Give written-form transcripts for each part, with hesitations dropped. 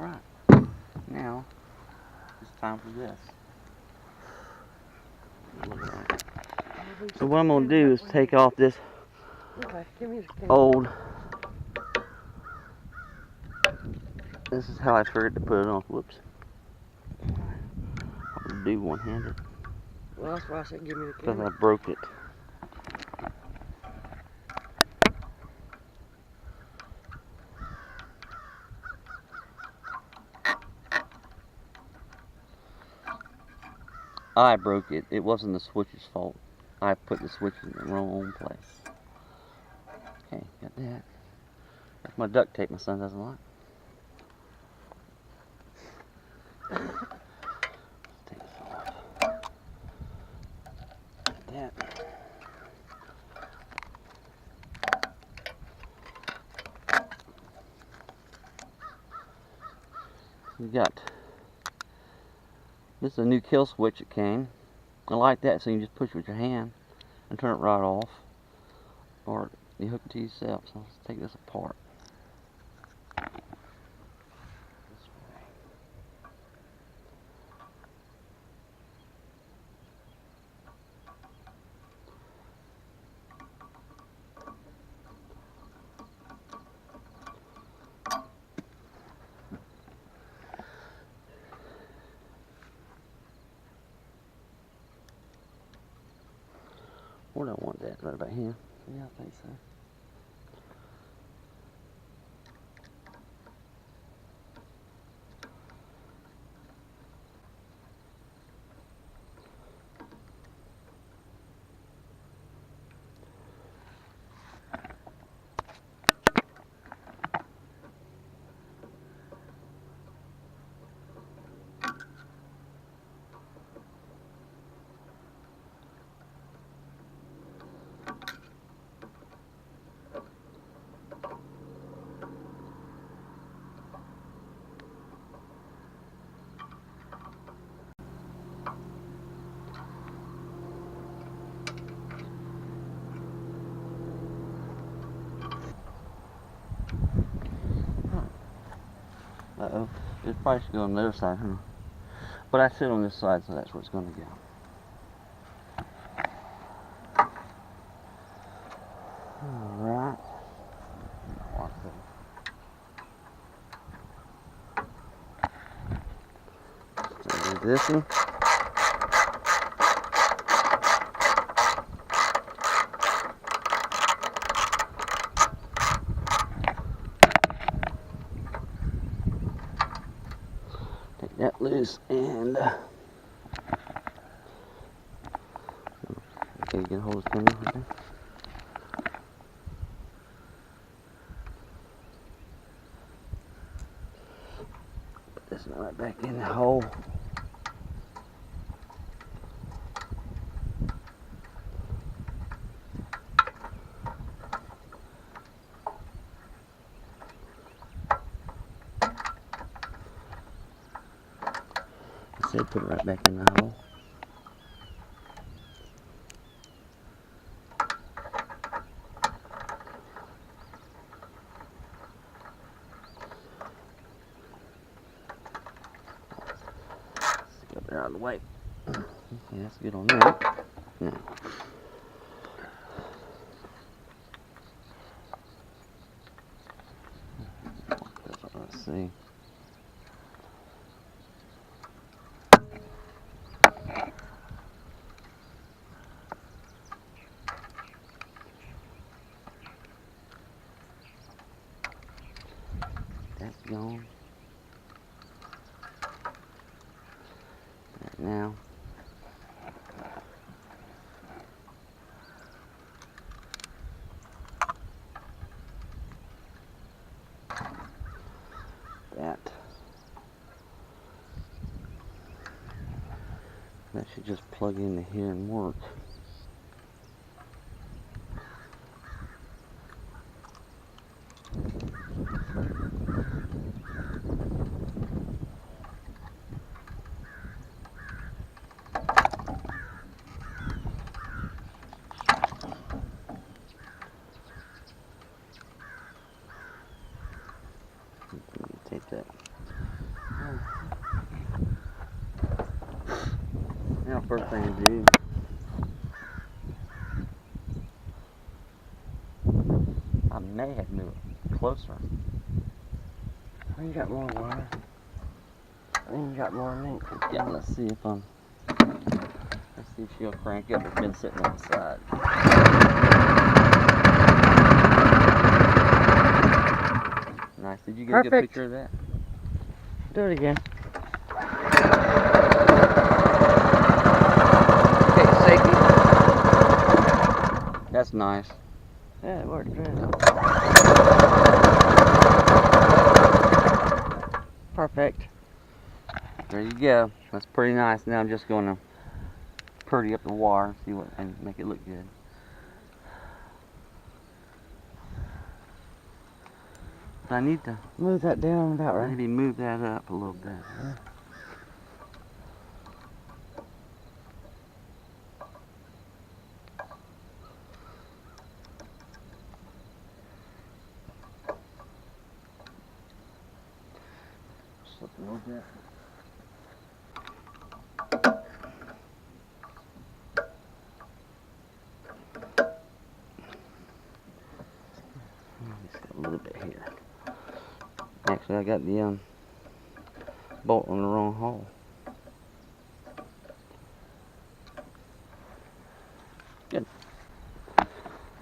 Alright, now it's time for this. So what I'm going to do is take off this old, this is how I figured to put it on, whoops. I'm going to do one-handed. Well, that's why I said give me the Because camera. I broke it. I broke it. It wasn't the switcher's fault. I put the switch in the wrong place. Okay, got that. That's my duct tape my son doesn't like. Take this off. Got that. We got, this is a new kill switch that came. I like that, so you can just push it with your hand and turn it right off. Or you hook it to yourself. So let's take this apart. This way. Where do I want that? Right about here? Yeah, I think so. Uh-oh. It probably should go on the other side, huh? But I sit on this side, so that's where it's going to go. Alright. So do this one. Take that loose and okay, you can hold his finger right there. Put this one right back in the hole. I said put it right back in the hole. Get it out of the way. Okay, that's good on that. Now, let's see. That's gone. Right now. That should just plug into here and work. Take that Now, first thing to do, I may have moved it closer. I think you got more water. I think you got more length. Yeah, let's see if she'll crank up. It's been sitting on the side. Nice. Did you get a good Perfect. picture of that? Do it again. Okay, safety. That's nice. Yeah, it worked good. Perfect. There you go. That's pretty nice. Now I'm just going to pretty up the wire, see what, and make it look good. I need to Move that down about right. maybe move that up a little bit. Yeah. Slip a little bit. Just got a little bit here. Actually, I got the bolt on the wrong hole. Good.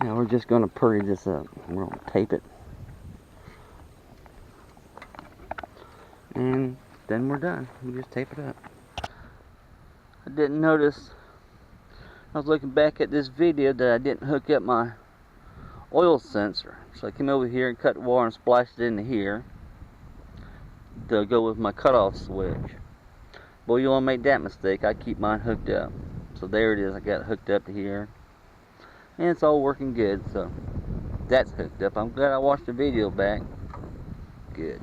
Now we're just going to purry this up. We're going to tape it. And then we're done. We just tape it up. I didn't notice, I was looking back at this video, that I didn't hook up my oil sensor. So I came over here and cut the wire and spliced it into here to go with my cutoff switch. Boy, you won't make that mistake. I keep mine hooked up. So there it is. I got it hooked up to here. And it's all working good. So that's hooked up. I'm glad I watched the video back. Good.